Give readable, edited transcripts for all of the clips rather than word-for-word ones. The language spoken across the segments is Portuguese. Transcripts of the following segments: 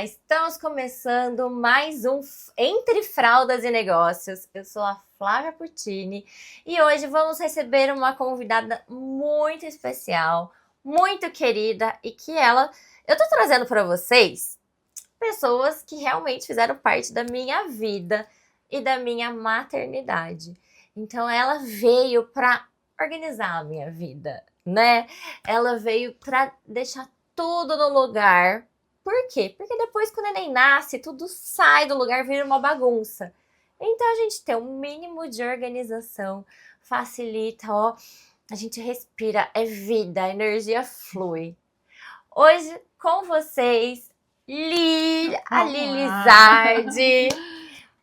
Olá, estamos começando mais um Entre Fraldas e Negócios. Eu sou a Flávia Puccini e hoje vamos receber uma convidada muito especial, muito querida e eu tô trazendo para vocês pessoas que realmente fizeram parte da minha vida e da minha maternidade. Então ela veio para organizar a minha vida, né? Ela veio para deixar tudo no lugar. Por quê? Porque depois que o neném nasce, tudo sai do lugar, vira uma bagunça. Então a gente tem um mínimo de organização, facilita, ó, a gente respira, é vida, a energia flui. Hoje com vocês, a Lili Zardi,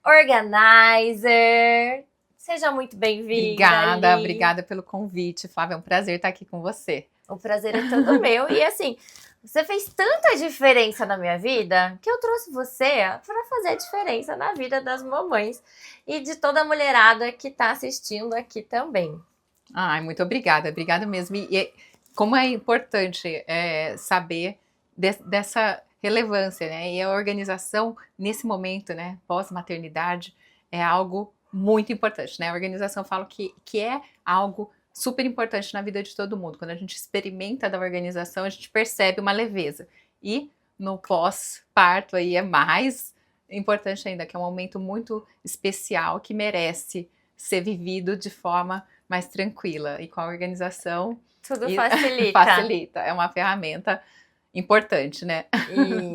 organizer. Seja muito bem-vinda, Obrigada pelo convite, Flávia. É um prazer estar aqui com você. O prazer é todo meu. E assim, você fez tanta diferença na minha vida que eu trouxe você para fazer a diferença na vida das mamães e de toda a mulherada que está assistindo aqui também. Ai, muito obrigada mesmo. E como é importante saber dessa relevância, né? E a organização nesse momento, né, pós-maternidade, é algo muito importante, né? A organização, eu falo que é algo super importante na vida de todo mundo. Quando a gente experimenta da organização, a gente percebe uma leveza. E no pós-parto aí é mais importante ainda, que é um momento muito especial que merece ser vivido de forma mais tranquila. E com a organização... Tudo facilita. Facilita. É uma ferramenta importante, né?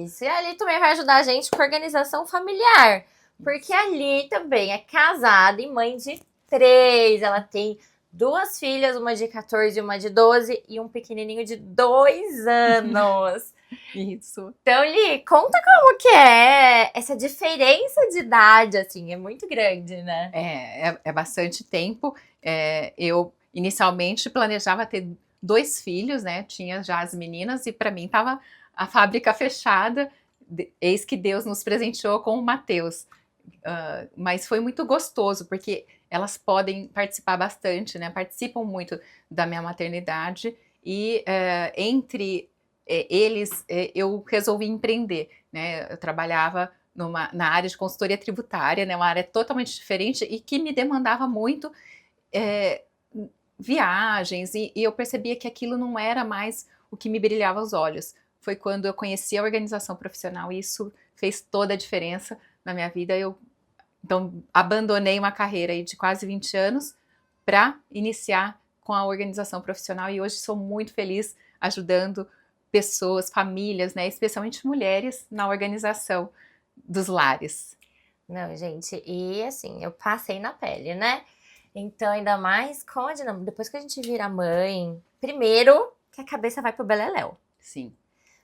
Isso. E ali também vai ajudar a gente com a organização familiar. Porque ali também é casada e mãe de 3. Ela tem 2 filhas, uma de 14 e uma de 12, e um pequenininho de 2 anos. Isso. Então, Li, conta como que é essa diferença de idade, assim, é muito grande, né? É bastante tempo. Eu inicialmente planejava ter 2 filhos, né? Tinha já as meninas e para mim tava a fábrica fechada. Eis que Deus nos presenteou com o Mateus. Mas foi muito gostoso, porque elas podem participar bastante, né? Participam muito da minha maternidade e entre eles eu resolvi empreender, né? Eu trabalhava na área de consultoria tributária, né? Uma área totalmente diferente e que me demandava muito viagens e eu percebia que aquilo não era mais o que me brilhava os olhos. Foi quando eu conheci a organização profissional e isso fez toda a diferença na minha vida. Então, abandonei uma carreira aí de quase 20 anos para iniciar com a organização profissional e hoje sou muito feliz ajudando pessoas, famílias, né, especialmente mulheres, na organização dos lares. Não, gente, e assim, eu passei na pele, né? Então, ainda mais com a dinâmica. Depois que a gente vira mãe, primeiro que a cabeça vai pro beleléu. Sim.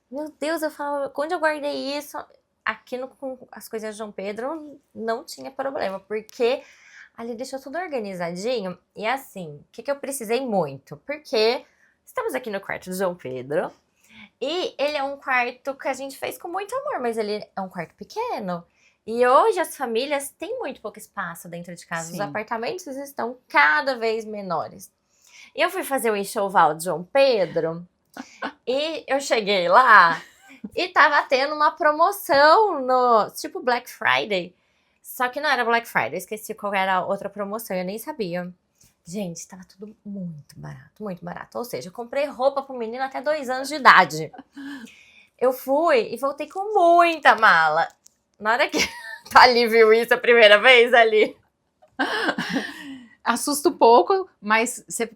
Meu Deus, eu falo, quando eu guardei isso, aqui com as coisas de João Pedro, não tinha problema, porque ali deixou tudo organizadinho. E assim, o que eu precisei muito? Porque estamos aqui no quarto de João Pedro, e ele é um quarto que a gente fez com muito amor, mas ele é um quarto pequeno. E hoje as famílias têm muito pouco espaço dentro de casa. Sim. Os apartamentos estão cada vez menores. E eu fui fazer o enxoval de João Pedro e eu cheguei lá e tava tendo uma promoção no tipo Black Friday. Só que não era Black Friday, eu esqueci qual era a outra promoção, eu nem sabia. Gente, tava tudo muito barato, muito barato. Ou seja, eu comprei roupa pro menino até 2 anos de idade. Eu fui e voltei com muita mala. Na hora que Ali viu isso a primeira vez, Ali? Assusta um pouco, mas você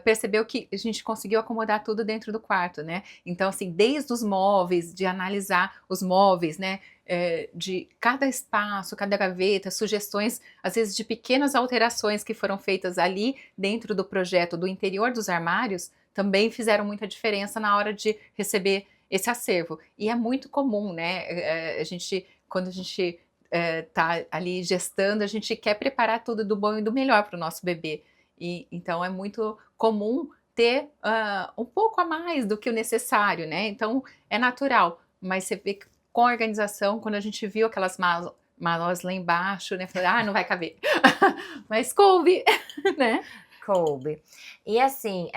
percebeu que a gente conseguiu acomodar tudo dentro do quarto, né? Então, assim, desde os móveis, de analisar os móveis, né? De cada espaço, cada gaveta, sugestões, às vezes de pequenas alterações que foram feitas ali dentro do projeto, do interior dos armários, também fizeram muita diferença na hora de receber esse acervo. E é muito comum, né? Quando a gente tá ali gestando, a gente quer preparar tudo do bom e do melhor para o nosso bebê. E então é muito comum ter um pouco a mais do que o necessário, né? Então é natural, mas você vê que com a organização, quando a gente viu aquelas malas lá embaixo, né? Falei, não vai caber. Mas coube, né? Coube. E assim,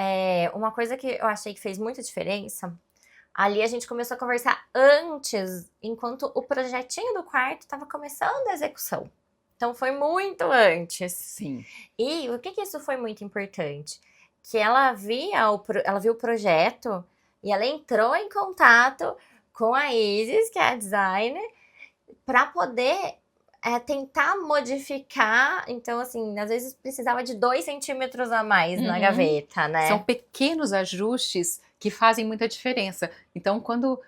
uma coisa que eu achei que fez muita diferença Ali a gente começou a conversar antes, enquanto o projetinho do quarto estava começando a execução. Então foi muito antes. Sim. E o que isso foi muito importante? Que ela viu o projeto e ela entrou em contato com a Isis, que é a designer, para poder tentar modificar. Então, assim, às vezes precisava de 2 centímetros a mais na gaveta, né? São pequenos ajustes que fazem muita diferença. Então, quando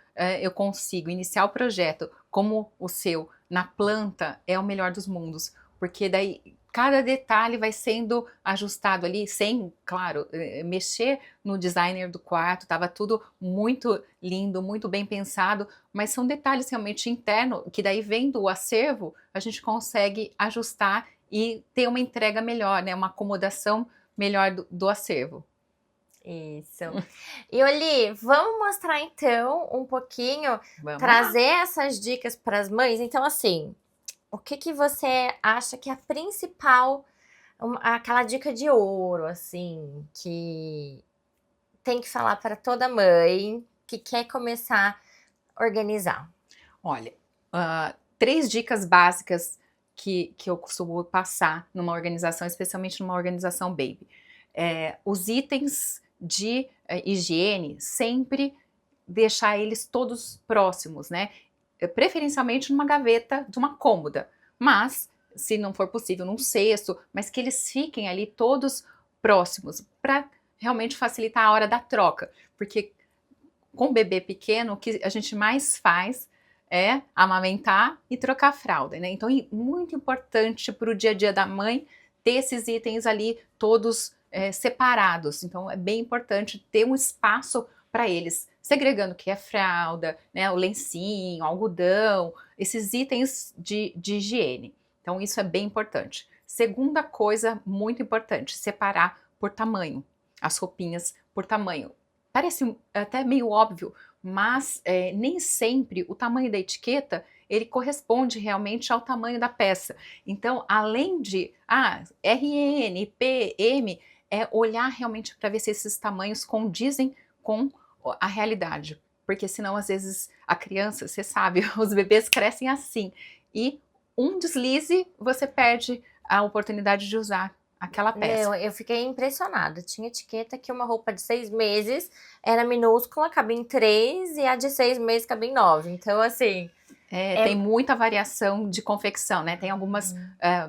eu consigo iniciar o projeto como o seu, na planta, é o melhor dos mundos. Porque daí cada detalhe vai sendo ajustado ali, sem, claro, mexer no designer do quarto, estava tudo muito lindo, muito bem pensado, mas são detalhes realmente internos, que daí vendo o acervo, a gente consegue ajustar e ter uma entrega melhor, né? Uma acomodação melhor do acervo. Isso. E Oli, vamos mostrar então um pouquinho, Vamos trazer essas dicas para as mães. Então, assim, o que você acha que é a principal, aquela dica de ouro, assim, que tem que falar para toda mãe que quer começar a organizar? Olha, 3 dicas básicas que eu costumo passar numa organização, especialmente numa organização baby. Os itens de higiene, sempre deixar eles todos próximos, né? Preferencialmente numa gaveta de uma cômoda, mas se não for possível num cesto, mas que eles fiquem ali todos próximos para realmente facilitar a hora da troca, porque com bebê pequeno o que a gente mais faz é amamentar e trocar fralda, né? Então é muito importante para o dia a dia da mãe ter esses itens ali todos separados. Então é bem importante ter um espaço para eles, segregando o que é fralda, né, o lencinho, o algodão, esses itens de higiene. Então isso é bem importante. Segunda coisa muito importante, separar por tamanho, as roupinhas por tamanho. Parece até meio óbvio, mas nem sempre o tamanho da etiqueta ele corresponde realmente ao tamanho da peça. Então, além de RN, P, M, é olhar realmente para ver se esses tamanhos condizem com a realidade. Porque senão, às vezes, a criança, você sabe, os bebês crescem assim. E um deslize, você perde a oportunidade de usar aquela peça. Não, eu fiquei impressionada. Tinha etiqueta que uma roupa de 6 meses era minúscula, cabia em 3, e a de 6 meses cabia em 9. Então, assim... Tem muita variação de confecção, né? Tem algumas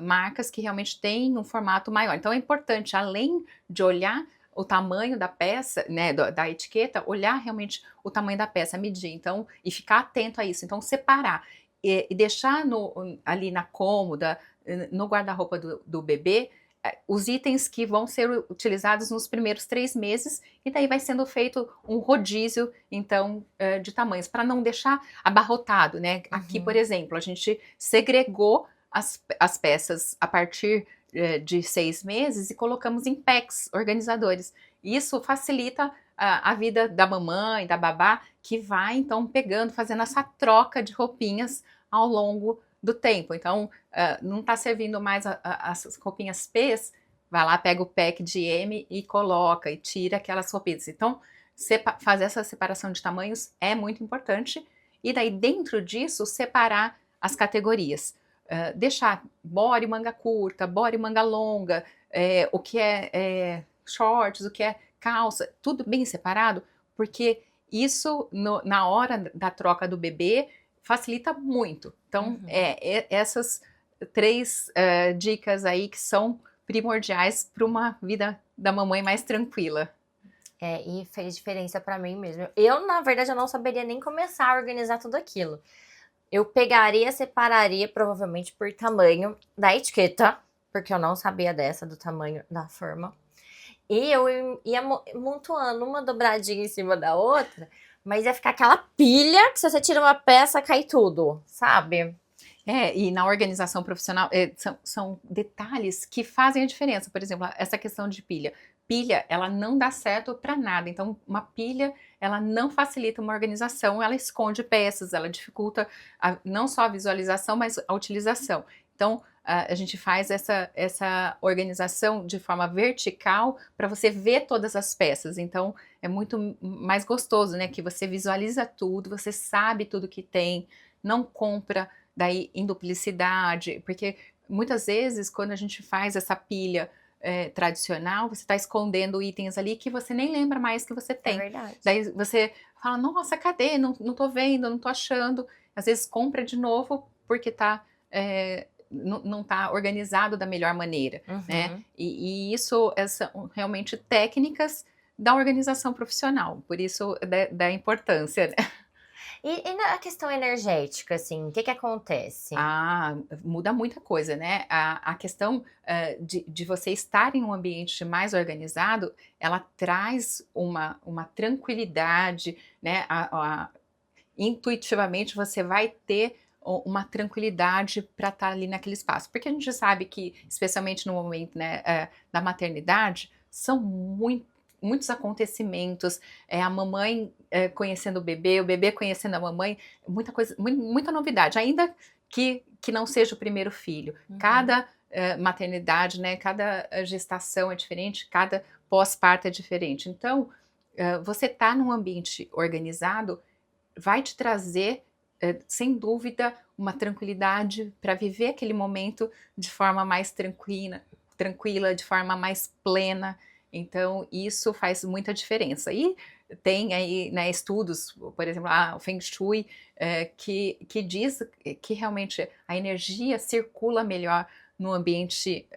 marcas que realmente têm um formato maior. Então é importante, além de olhar o tamanho da peça, né, da etiqueta, olhar realmente o tamanho da peça, medir, então, e ficar atento a isso. Então, separar e deixar ali na cômoda, no guarda-roupa do bebê, os itens que vão ser utilizados nos primeiros 3 meses, e daí vai sendo feito um rodízio, então, de tamanhos, para não deixar abarrotado, né? Aqui, por exemplo, a gente segregou as peças a partir de 6 meses e colocamos em packs organizadores. Isso facilita a vida da mamãe, da babá, que vai, então, pegando, fazendo essa troca de roupinhas ao longo do tempo. Então, não está servindo mais as roupinhas P's, vai lá, pega o pack de M e coloca e tira aquelas roupinhas. Então, fazer essa separação de tamanhos é muito importante. E daí, dentro disso, separar as categorias. Deixar body, manga curta, body, manga longa, o que é shorts, o que é calça, tudo bem separado, porque isso, na hora da troca do bebê, facilita muito. Então, essas 3 dicas aí que são primordiais para uma vida da mamãe mais tranquila. E fez diferença para mim mesmo. Eu, na verdade, eu não saberia nem começar a organizar tudo aquilo. Eu pegaria, separaria, provavelmente por tamanho da etiqueta, porque eu não sabia dessa, do tamanho da forma. E eu ia montuando uma dobradinha em cima da outra, mas ia ficar aquela pilha que se você tira uma peça, cai tudo, sabe? E na organização profissional, são detalhes que fazem a diferença. Por exemplo, essa questão de pilha. Pilha, ela não dá certo para nada. Então, uma pilha, ela não facilita uma organização, ela esconde peças, ela dificulta não só a visualização, mas a utilização. Então, a gente faz essa organização de forma vertical para você ver todas as peças. Então, é muito mais gostoso, né? Que você visualiza tudo, você sabe tudo que tem, não compra daí em duplicidade, porque muitas vezes quando a gente faz essa pilha tradicional, você está escondendo itens ali que você nem lembra mais que você É tem. verdade. Daí você fala, nossa, cadê? Não, não tô vendo, não tô achando. Às vezes compra de novo porque não tá organizado da melhor maneira, né? Uhum. E isso são realmente técnicas da organização profissional, por isso da importância, né? E na questão energética, assim, o que que acontece? Ah, muda muita coisa, né? A questão de você estar em um ambiente mais organizado, ela traz uma tranquilidade, né? Intuitivamente você vai ter uma tranquilidade para estar ali naquele espaço. Porque a gente sabe que, especialmente no momento, né, da maternidade, são muitos acontecimentos, a mamãe conhecendo o bebê conhecendo a mamãe, muita coisa, muita novidade, ainda que não seja o primeiro filho. Uhum. Cada maternidade, né, cada gestação é diferente, cada pós-parto é diferente. Então, você tá num ambiente organizado vai te trazer, sem dúvida, uma tranquilidade para viver aquele momento de forma mais tranquila, de forma mais plena. Então, isso faz muita diferença. E tem aí, né, estudos, por exemplo, o Feng Shui, que diz que realmente a energia circula melhor no ambiente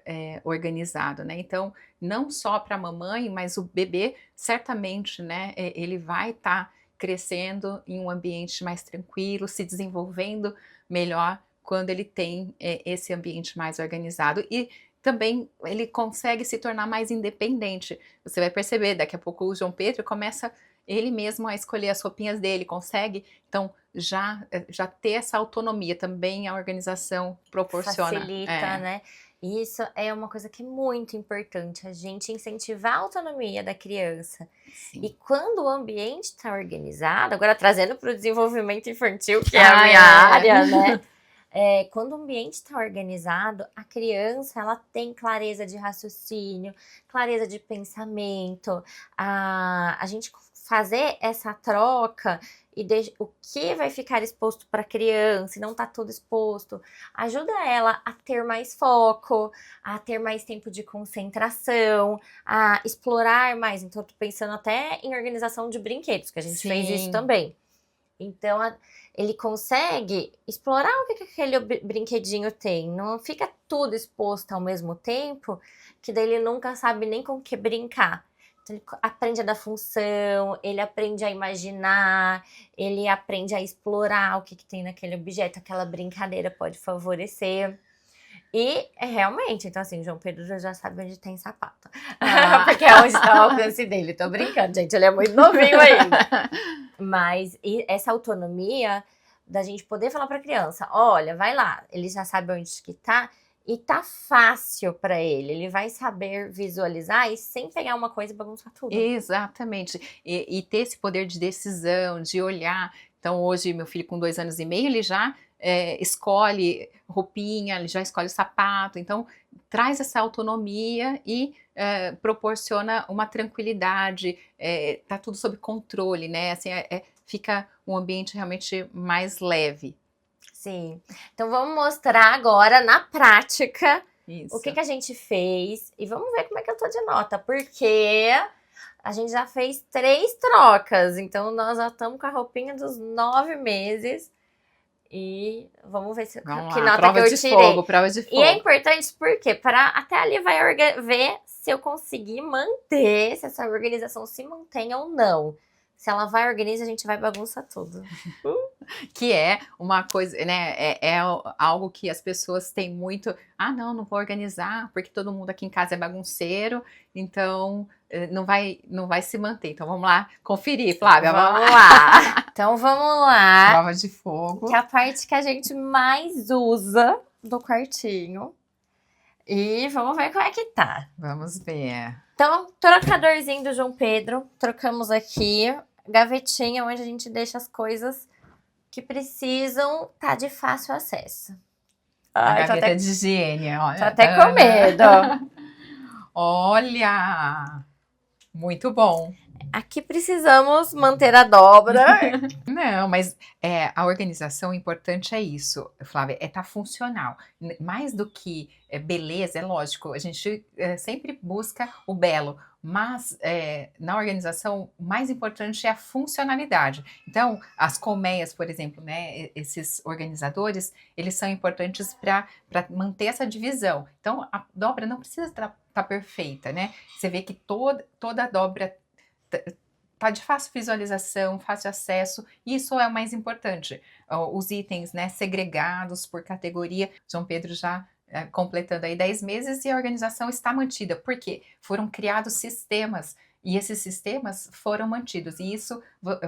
organizado, né? Então, não só para a mamãe, mas o bebê, certamente, né, ele vai estar crescendo em um ambiente mais tranquilo, se desenvolvendo melhor quando ele tem esse ambiente mais organizado e também ele consegue se tornar mais independente. Você vai perceber, daqui a pouco o João Pedro começa ele mesmo a escolher as roupinhas dele, consegue, então já ter essa autonomia também a organização proporciona. Facilita, né? Isso é uma coisa que é muito importante, a gente incentivar a autonomia da criança. Sim. E quando o ambiente está organizado, agora trazendo para o desenvolvimento infantil, que é a minha área, né? Quando o ambiente está organizado, a criança ela tem clareza de raciocínio, clareza de pensamento. A gente fazer essa troca e o que vai ficar exposto para a criança e não tá tudo exposto, ajuda ela a ter mais foco, a ter mais tempo de concentração, a explorar mais. Então, eu tô pensando até em organização de brinquedos, que a gente fez isso também. Então, ele consegue explorar o que aquele brinquedinho tem. Não fica tudo exposto ao mesmo tempo, que daí ele nunca sabe nem com o que brincar. Então, ele aprende a dar função, ele aprende a imaginar, ele aprende a explorar o que tem naquele objeto, aquela brincadeira pode favorecer. E realmente, então assim, João Pedro já sabe onde tem sapato. Porque é onde está o alcance dele. Tô brincando, gente, ele é muito novinho ainda. Mas essa autonomia da gente poder falar pra criança, olha, vai lá, ele já sabe onde que tá. E tá fácil para ele vai saber visualizar e sem pegar uma coisa e bagunçar tudo. Exatamente, e ter esse poder de decisão, de olhar. Então hoje meu filho com 2 anos e meio, ele já escolhe roupinha, ele já escolhe sapato, então traz essa autonomia e proporciona uma tranquilidade, tá tudo sob controle, né, assim, fica um ambiente realmente mais leve. Sim, então vamos mostrar agora na prática Isso. o que a gente fez e vamos ver como é que eu tô de nota, porque a gente já fez 3 trocas, então nós já estamos com a roupinha dos 9 meses e vamos ver que nota prova que eu de tirei. Fogo, prova de fogo. E é importante porque até ali vai ver se eu conseguir manter, se essa organização se mantém ou não. Se ela vai organizar, a gente vai bagunçar tudo. Que é uma coisa, né? É algo que as pessoas têm muito. Não vou organizar, porque todo mundo aqui em casa é bagunceiro, então não vai se manter. Então vamos lá conferir, Flávia. Vamos lá. Então vamos lá. Prova de fogo. Que é a parte que a gente mais usa do quartinho. E vamos ver como é que tá. Vamos ver. Então, trocadorzinho do João Pedro. Trocamos aqui. Gavetinha onde a gente deixa as coisas que precisam de fácil acesso. A Ai, gaveta de higiene, olha. tô até com medo. Olha, muito bom. Aqui precisamos manter a dobra. Não, mas a organização importante é isso, Flávia, é estar funcional. Mais do que beleza, é lógico, a gente sempre busca o belo, mas na organização o mais importante é a funcionalidade. Então, as colmeias, por exemplo, né, esses organizadores, eles são importantes para manter essa divisão. Então, a dobra não precisa estar perfeita, né? Você vê que toda a dobra tá de fácil visualização, fácil acesso, e isso é o mais importante. Os itens, né, segregados por categoria, João Pedro já completando aí 10 meses e a organização está mantida, porque foram criados sistemas, e esses sistemas foram mantidos, e isso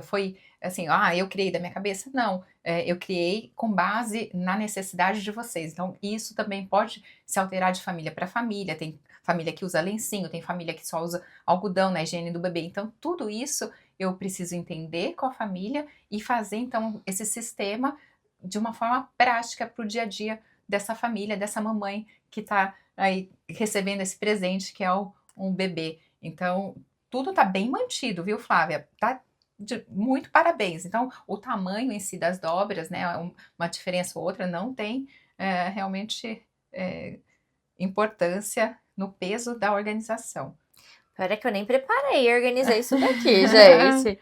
foi assim, eu criei da minha cabeça? Não, eu criei com base na necessidade de vocês, então isso também pode se alterar de família para família, tem família que usa lencinho, tem família que só usa algodão na higiene do bebê. Então, tudo isso eu preciso entender com a família e fazer, então, esse sistema de uma forma prática para o dia a dia dessa família, dessa mamãe que está aí recebendo esse presente que é um bebê. Então, tudo está bem mantido, viu, Flávia? Tá muito parabéns. Então, o tamanho em si das dobras, né, uma diferença ou outra, não tem realmente importância no peso da organização. Pera que eu nem preparei e organizei isso daqui, gente.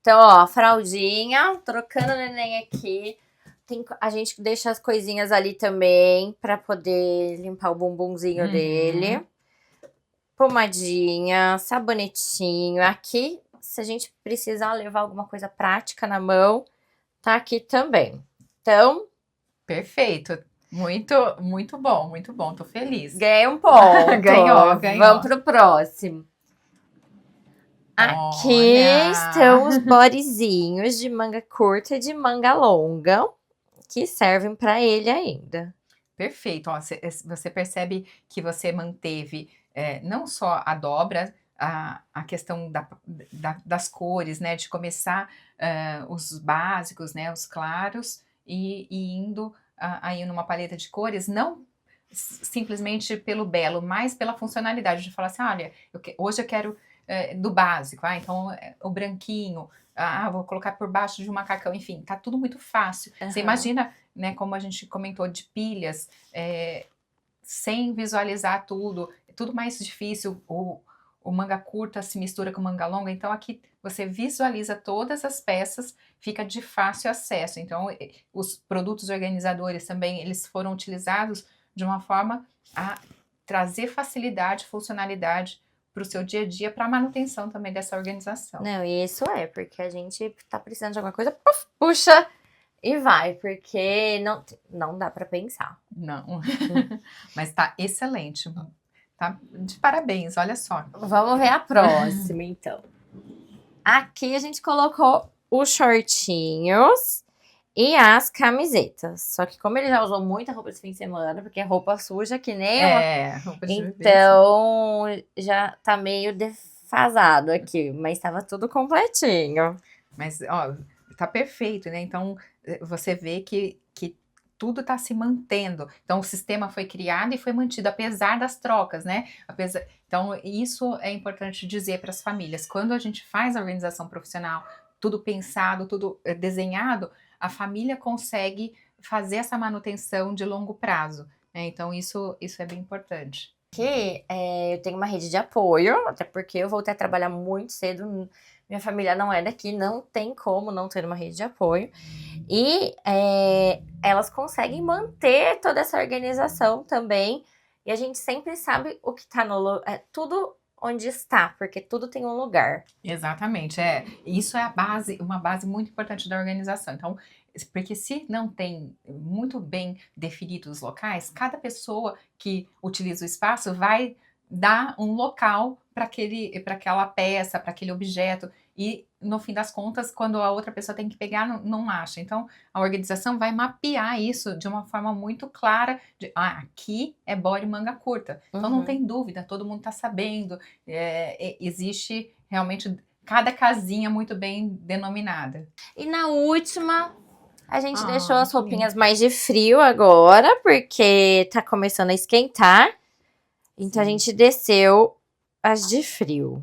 Então, ó, fraldinha, trocando o neném aqui. A gente deixa as coisinhas ali também pra poder limpar o bumbumzinho dele. Pomadinha, sabonetinho. Aqui, se a gente precisar levar alguma coisa prática na mão, tá aqui também. Então, perfeito. Muito, muito bom. Tô feliz. ganhei um ponto. Ganhou. Vamos pro próximo. Aqui estão os bodyzinhos de manga curta e de manga longa, que servem para ele ainda. Perfeito. Ó, você percebe que você manteve não só a dobra, a questão das cores, né? De começar os básicos, né? Os claros e indo aí numa paleta de cores, não simplesmente pelo belo, mas pela funcionalidade de falar assim, olha, hoje eu quero do básico, então o branquinho, vou colocar por baixo de um macacão, enfim, tá tudo muito fácil. Você imagina, né, como a gente comentou de pilhas, sem visualizar tudo, é tudo mais difícil, o manga curta se mistura com manga longa, então aqui você visualiza todas as peças, fica de fácil acesso. Então os produtos organizadores também, eles foram utilizados de uma forma a trazer facilidade, funcionalidade para o seu dia a dia, para a manutenção também dessa organização. Não, e isso porque a gente tá precisando de alguma coisa, puxa e vai, porque não dá para pensar. Não, mas tá excelente, tá de parabéns, olha só. Vamos ver a próxima, então. Aqui a gente colocou os shortinhos e as camisetas. Só que como ele já usou muita roupa esse fim de semana, porque é roupa suja que nem roupa de então já tá meio defasado aqui, mas tava tudo completinho. Mas, ó, tá perfeito, né? Então, você vê que tudo está se mantendo. Então, o sistema foi criado e foi mantido, apesar das trocas, né? Então, isso é importante dizer para as famílias. Quando a gente faz a organização profissional, tudo pensado, tudo desenhado, a família consegue fazer essa manutenção de longo prazo, né? Então, isso é bem importante. Aqui, eu tenho uma rede de apoio, até porque eu voltei a trabalhar muito cedo. Minha família não é daqui, não tem como não ter uma rede de apoio. E elas conseguem manter toda essa organização também. E a gente sempre sabe o que tá tudo onde está, porque tudo tem um lugar. Exatamente, isso é uma base muito importante da organização. Então, porque se não tem muito bem definidos os locais, cada pessoa que utiliza o espaço vai dar um local para aquela peça, para aquele objeto, e no fim das contas, quando a outra pessoa tem que pegar, não acha. Então, a organização vai mapear isso de uma forma muito clara, aqui é body manga curta. Então, não tem dúvida, todo mundo está sabendo, existe realmente cada casinha muito bem denominada. E na última, A gente Ah, deixou as que lindo. roupinhas mais de frio agora, porque tá começando a esquentar. Então a Sim. gente desceu as de frio.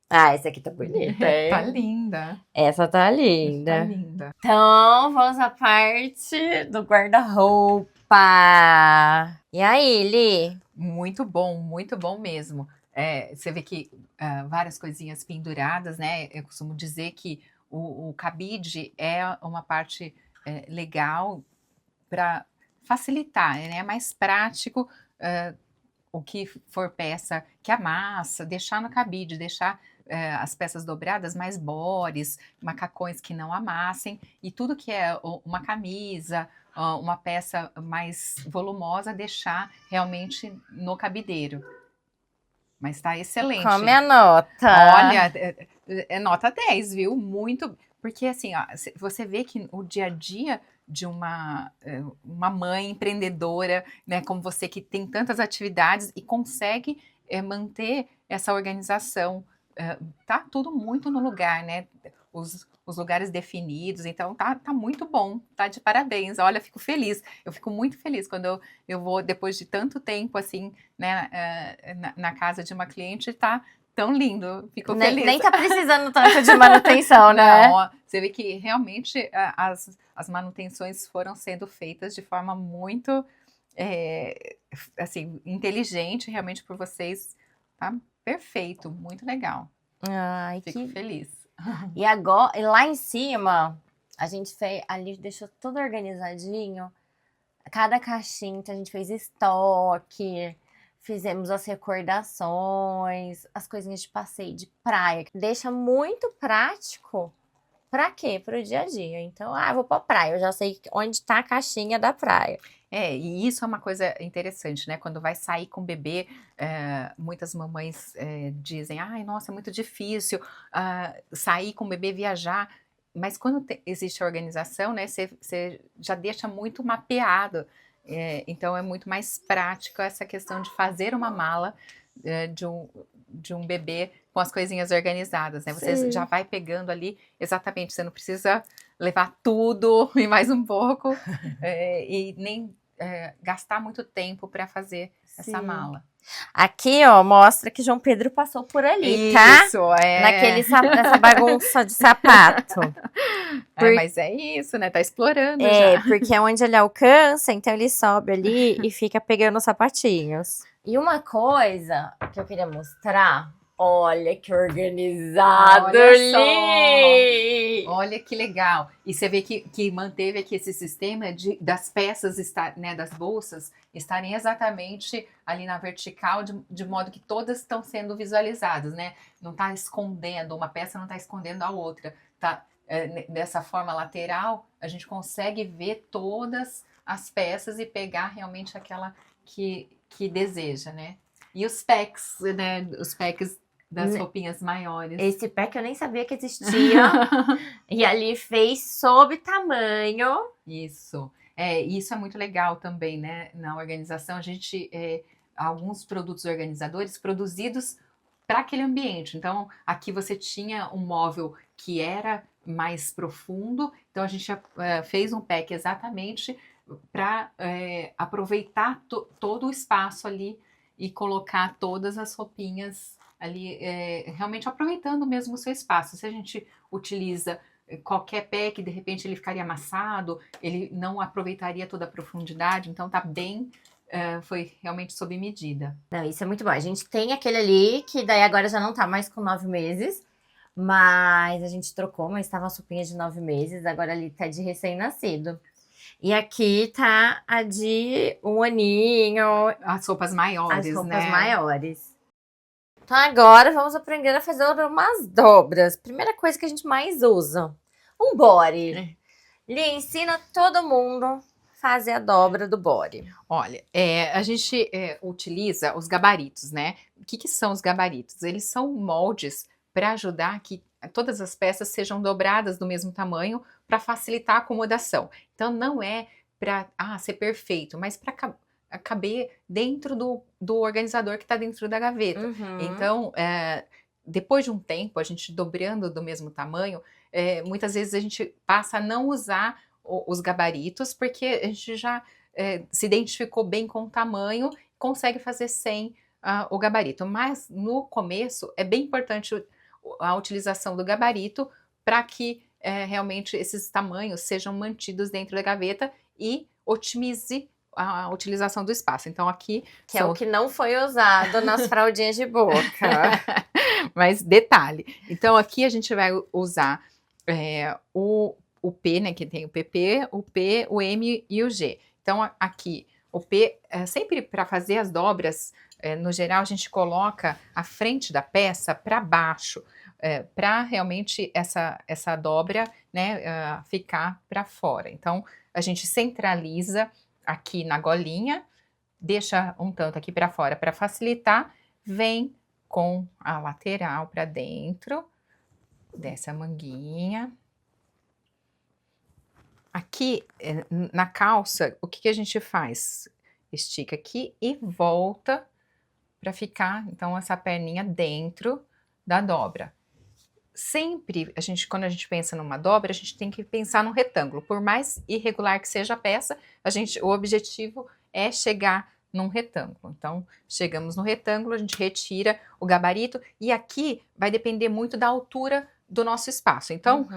Ah, essa aqui tá bonita, Tá hein? linda. Essa tá Tá linda. linda. Então, vamos à parte do guarda-roupa. E aí, Li? Muito bom mesmo. Você vê que várias coisinhas penduradas, né? Eu costumo dizer que o cabide é uma parte legal para facilitar, né? É mais prático o que for peça que amassa, deixar no cabide, deixar as peças dobradas mais bores, macacões que não amassem, e tudo que é uma camisa, uma peça mais volumosa, deixar realmente no cabideiro. Mas tá excelente. Come a nota. Olha, é nota 10, viu? Muito. Porque assim, ó, você vê que o dia a dia de uma mãe empreendedora, né, como você que tem tantas atividades e consegue manter essa organização, tá tudo muito no lugar, né? Os lugares definidos, então tá muito bom, tá de parabéns. Olha, fico feliz. Eu fico muito feliz quando eu vou, depois de tanto tempo, assim, né, na casa de uma cliente, tá tão lindo, fico feliz. Nem tá precisando tanto de manutenção, né? Não, ó, você vê que realmente as manutenções foram sendo feitas de forma muito, assim, inteligente, realmente por vocês, tá perfeito, muito legal. Ai, Fico feliz. E agora, e lá em cima, a gente fez, ali deixou tudo organizadinho. Cada caixinha, então a gente fez estoque, fizemos as recordações, as coisinhas de passeio de praia. Deixa muito prático. Pra quê? Pro dia a dia. Então, eu vou pra praia, eu já sei onde tá a caixinha da praia. E isso é uma coisa interessante, né? Quando vai sair com o bebê, muitas mamães dizem, ai, nossa, é muito difícil sair com o bebê, viajar. Mas quando existe a organização, né, você já deixa muito mapeado. Então é muito mais prático essa questão de fazer uma mala de um bebê com as coisinhas organizadas, né? Você já vai pegando ali exatamente, você não precisa levar tudo e mais um pouco, e nem gastar muito tempo para fazer essa mala. Aqui, ó, mostra que João Pedro passou por ali, tá? Isso, Nessa bagunça de sapato. Mas é isso, né? Tá explorando já. Porque é onde ele alcança, então ele sobe ali e fica pegando os sapatinhos. E uma coisa que eu queria mostrar, olha que organizado, Olha só. Li! Olha que legal. E você vê que manteve aqui esse sistema das peças, né, das bolsas, estarem exatamente ali na vertical, de modo que todas estão sendo visualizadas, né? Não está escondendo, uma peça não está escondendo a outra. Tá, dessa forma lateral, a gente consegue ver todas as peças e pegar realmente aquela que deseja, né? E os packs, né? Os packs das roupinhas maiores. Esse pack eu nem sabia que existia. E ali fez sob tamanho. Isso. Isso é muito legal também, né? Na organização, a gente alguns produtos organizadores produzidos para aquele ambiente. Então, aqui você tinha um móvel que era mais profundo, então a gente fez um pack exatamente para aproveitar todo o espaço ali e colocar todas as roupinhas ali, realmente aproveitando mesmo o seu espaço. Se a gente utiliza qualquer pack, de repente ele ficaria amassado, ele não aproveitaria toda a profundidade, então tá bem, foi realmente sob medida. Não, isso é muito bom. A gente tem aquele ali, que daí agora já não tá mais com 9 meses, mas a gente trocou, mas tava uma roupinha de 9 meses, agora ali tá de recém-nascido. E aqui tá a de 1 aninho. As roupas maiores, As roupas né? maiores. Então agora vamos aprender a fazer umas dobras. Primeira coisa que a gente mais usa, um body. Lhe ensina todo mundo a fazer a dobra do body. Olha, a gente utiliza os gabaritos, né? O que são os gabaritos? Eles são moldes para ajudar que todas as peças sejam dobradas do mesmo tamanho para facilitar a acomodação. Então não é para ser perfeito, mas para caber dentro do organizador que está dentro da gaveta. Então, depois de um tempo, a gente dobrando do mesmo tamanho, muitas vezes a gente passa a não usar os gabaritos, porque a gente já se identificou bem com o tamanho, consegue fazer sem o gabarito. Mas no começo é bem importante a utilização do gabarito para que realmente esses tamanhos sejam mantidos dentro da gaveta e otimize a utilização do espaço. Então aqui Que é o que não foi usado nas fraldinhas de boca. Mas detalhe, então aqui a gente vai usar o P, né, que tem o PP, o P, o M e o G. Então aqui o P, sempre para fazer as dobras, no geral a gente coloca a frente da peça para baixo, para realmente essa dobra, né, ficar para fora. Então a gente centraliza aqui na golinha, deixa um tanto aqui para fora para facilitar, vem com a lateral para dentro dessa manguinha. Aqui na calça, o que a gente faz? Estica aqui e volta para ficar, então, essa perninha dentro da dobra. Sempre, quando a gente pensa numa dobra, a gente tem que pensar num retângulo. Por mais irregular que seja a peça, o objetivo é chegar num retângulo. Então, chegamos no retângulo, a gente retira o gabarito e aqui vai depender muito da altura do nosso espaço. Então,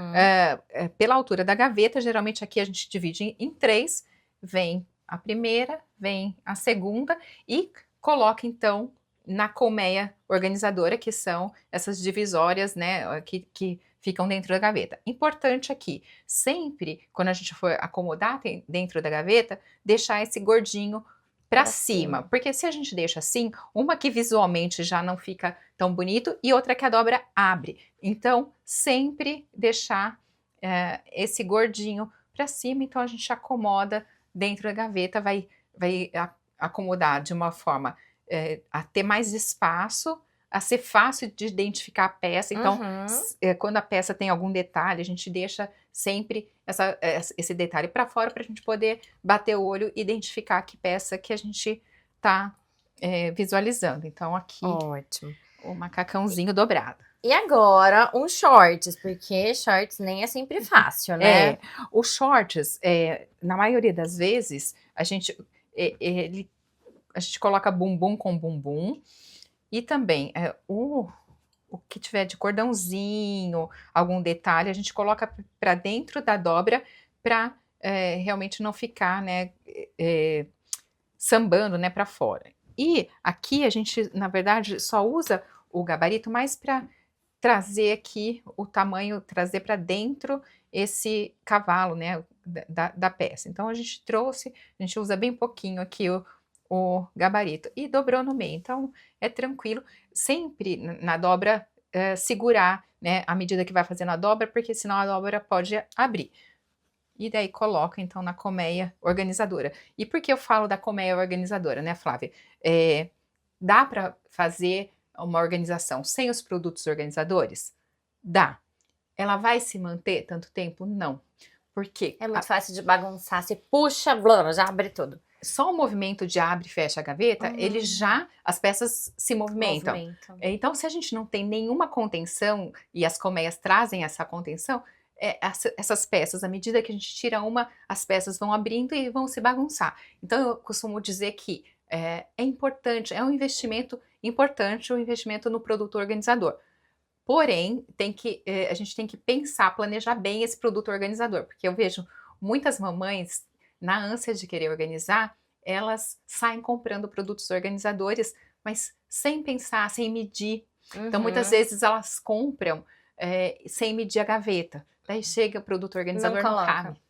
pela altura da gaveta, geralmente aqui a gente divide em 3, vem a primeira, vem a segunda e coloca então na colmeia organizadora, que são essas divisórias, né, que ficam dentro da gaveta. Importante aqui, sempre quando a gente for acomodar dentro da gaveta, deixar esse gordinho para cima, porque se a gente deixa assim, uma que visualmente já não fica tão bonito e outra que a dobra abre. Então, sempre deixar esse gordinho para cima, então a gente acomoda dentro da gaveta, vai acomodar de uma forma a ter mais espaço, a ser fácil de identificar a peça. Então, quando a peça tem algum detalhe, a gente deixa sempre esse detalhe para fora para a gente poder bater o olho e identificar que peça que a gente está visualizando. Então, aqui, ótimo, o macacãozinho dobrado. E agora, um shorts, porque shorts nem é sempre fácil, né? Os shorts, na maioria das vezes, a gente coloca bumbum com bumbum e também o que tiver de cordãozinho, algum detalhe, a gente coloca para dentro da dobra para realmente não ficar, né, sambando, né, para fora. E aqui a gente, na verdade, só usa o gabarito mais para trazer aqui o tamanho, trazer para dentro esse cavalo, né, da peça. Então a gente usa bem pouquinho aqui o gabarito e dobrou no meio. Então é tranquilo, sempre na dobra segurar, né, à medida que vai fazendo a dobra, porque senão a dobra pode abrir. E daí coloca então na colmeia organizadora. E por que eu falo da colmeia organizadora, né, Flávia? Dá para fazer uma organização sem os produtos organizadores? Dá. Ela vai se manter tanto tempo? Não. Porque é muito fácil de bagunçar, você puxa, blá, já abre tudo. Só o movimento de abre e fecha a gaveta, as peças se movimentam. Então, se a gente não tem nenhuma contenção e as colmeias trazem essa contenção, essas peças, à medida que a gente tira uma, as peças vão abrindo e vão se bagunçar. Então, eu costumo dizer que é importante, é um investimento importante, um investimento no produto organizador. Porém, a gente tem que pensar, planejar bem esse produto organizador, porque eu vejo muitas mamães, na ânsia de querer organizar, elas saem comprando produtos organizadores, mas sem pensar, sem medir. Então, muitas vezes elas compram sem medir a gaveta. Daí chega o produto organizador, não cabe.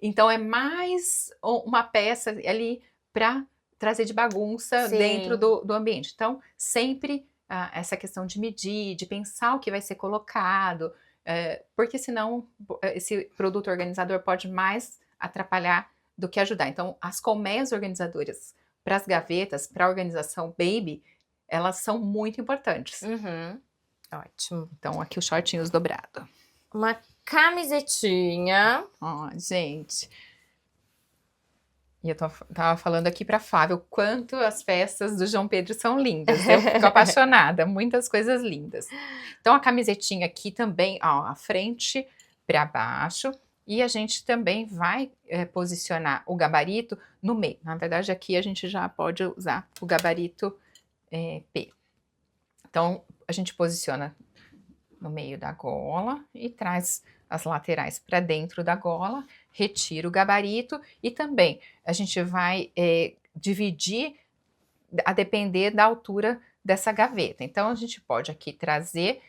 Então, é mais uma peça ali para trazer de bagunça dentro do ambiente. Então, sempre essa questão de medir, de pensar o que vai ser colocado, porque senão esse produto organizador pode mais atrapalhar do que ajudar. Então, as colmeias organizadoras para as gavetas, para a organização baby, elas são muito importantes. Ótimo. Então, aqui os shortinhos dobrados. Uma camisetinha. Ó, gente. E eu tava falando aqui para Flávia o quanto as peças do João Pedro são lindas. Eu fico apaixonada, muitas coisas lindas. Então a camisetinha aqui também, ó, a frente para baixo. E a gente também vai posicionar o gabarito no meio. Na verdade, aqui a gente já pode usar o gabarito P. Então a gente posiciona no meio da gola e traz as laterais para dentro da gola, retira o gabarito e também a gente vai dividir a depender da altura dessa gaveta. Então a gente pode aqui trazer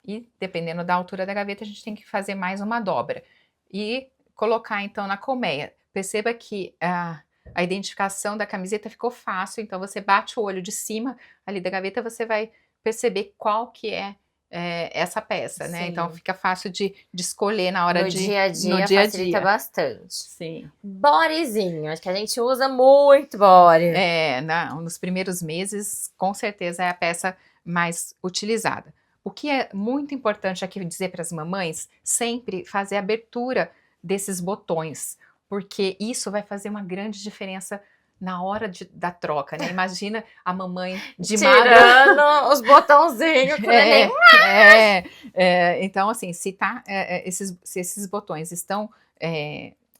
e dependendo da altura da gaveta a gente tem que fazer mais uma dobra e colocar então na colmeia. Perceba que a identificação da camiseta ficou fácil, então você bate o olho de cima ali da gaveta, você vai perceber qual que é essa peça, né? Sim. Então fica fácil de escolher na hora No dia a dia no dia a facilita dia. bastante. Sim. Bodyzinho, acho que a gente usa muito body. Nos primeiros meses, com certeza é a peça mais utilizada. O que é muito importante aqui dizer para as mamães, sempre fazer a abertura desses botões, porque isso vai fazer uma grande diferença na hora da troca, né? Imagina a mamãe de tirando os botãozinhos pro neném. Então, assim, se esses botões estão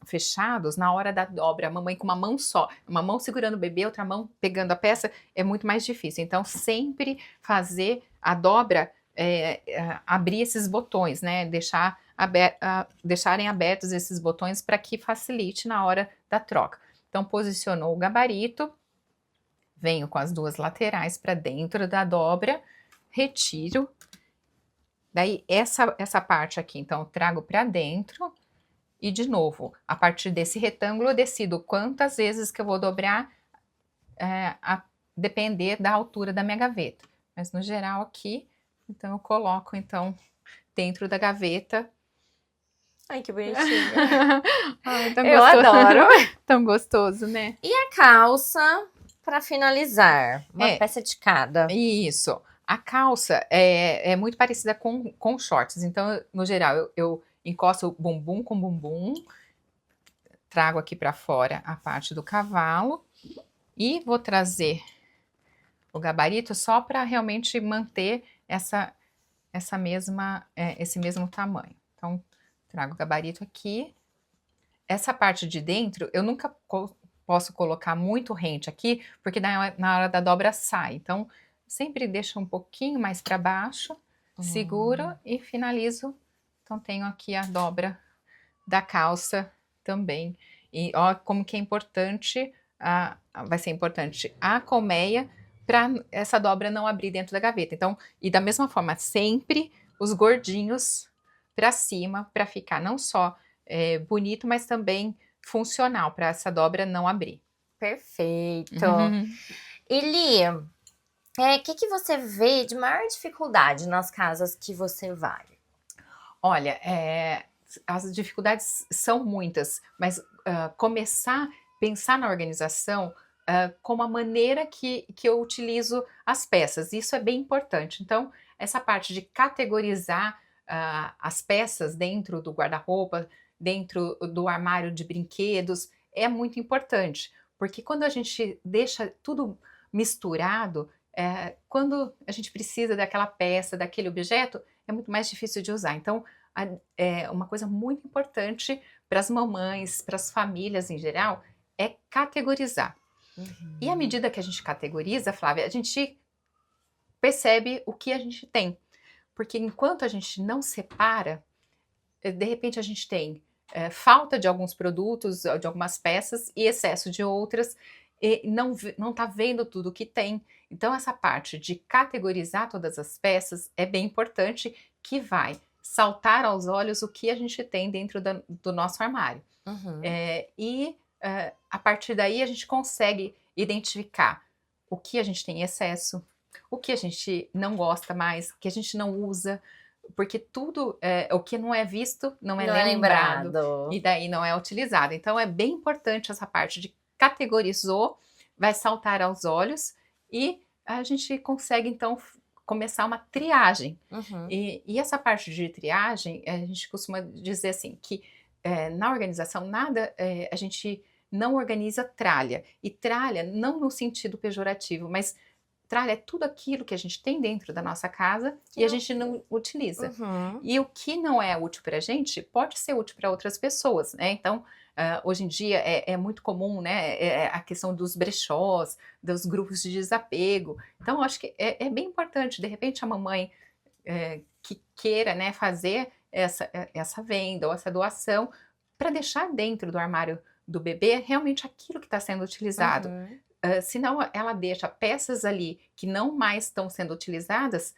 fechados, na hora da dobra, a mamãe com uma mão só, uma mão segurando o bebê, outra mão pegando a peça, é muito mais difícil. Então, sempre fazer a dobra, abrir esses botões, né? Deixarem abertos esses botões para que facilite na hora da troca. Então, posicionou o gabarito, venho com as duas laterais para dentro da dobra, retiro. Daí, essa parte aqui, então, eu trago para dentro e, de novo, a partir desse retângulo, eu decido quantas vezes que eu vou dobrar, a depender da altura da minha gaveta. Mas, no geral, aqui, então, eu coloco, então, dentro da gaveta. Ai, que bonitinha. Ai, tão Eu gostoso. adoro. Tão gostoso, né? E a calça, para finalizar, uma peça de cada. Isso. A calça é muito parecida com shorts. Então, no geral, eu encosto o bumbum com bumbum, trago aqui para fora a parte do cavalo e vou trazer o gabarito só para realmente manter esse mesmo tamanho. Então, trago o gabarito aqui. Essa parte de dentro, eu nunca posso colocar muito rente aqui, porque na hora da dobra sai. Então, sempre deixo um pouquinho mais para baixo, seguro e finalizo. Então, tenho aqui a dobra da calça também. E ó, como que é importante, vai ser importante a colmeia para essa dobra não abrir dentro da gaveta. Então, e da mesma forma, sempre os gordinhos para cima, para ficar não só bonito, mas também funcional, para essa dobra não abrir. Perfeito. E Li, o que você vê de maior dificuldade nas casas que você vai? Olha, as dificuldades são muitas, mas pensar na organização como a maneira que eu utilizo as peças, isso é bem importante. Então, essa parte de categorizar as peças dentro do guarda-roupa, dentro do armário de brinquedos, é muito importante, porque quando a gente deixa tudo misturado, quando a gente precisa daquela peça, daquele objeto, é muito mais difícil de usar. Então, uma coisa muito importante para as mamães, para as famílias em geral, é categorizar. E à medida que a gente categoriza, Flávia, a gente percebe o que a gente tem. Porque enquanto a gente não separa, de repente a gente tem falta de alguns produtos, de algumas peças e excesso de outras, e não está vendo tudo que tem. Então essa parte de categorizar todas as peças é bem importante, que vai saltar aos olhos o que a gente tem dentro do nosso armário. A partir daí a gente consegue identificar o que a gente tem em excesso, o que a gente não gosta mais, o que a gente não usa, porque tudo, o que não é visto não é lembrado, e daí não é utilizado. Então é bem importante essa parte de categorizou, vai saltar aos olhos e a gente consegue então começar uma triagem. E essa parte de triagem, a gente costuma dizer assim, que na organização, nada, a gente não organiza tralha. E tralha não no sentido pejorativo, mas tralha é tudo aquilo que a gente tem dentro da nossa casa e a gente não utiliza. Uhum. E o que não é útil para a gente pode ser útil para outras pessoas, né? Então, hoje em dia é muito comum, né, a questão dos brechós, dos grupos de desapego. Então, eu acho que é bem importante, de repente, a mamãe que queira, né, fazer essa venda ou essa doação para deixar dentro do armário do bebê realmente aquilo que está sendo utilizado. Uhum. Senão ela deixa peças ali que não mais estão sendo utilizadas,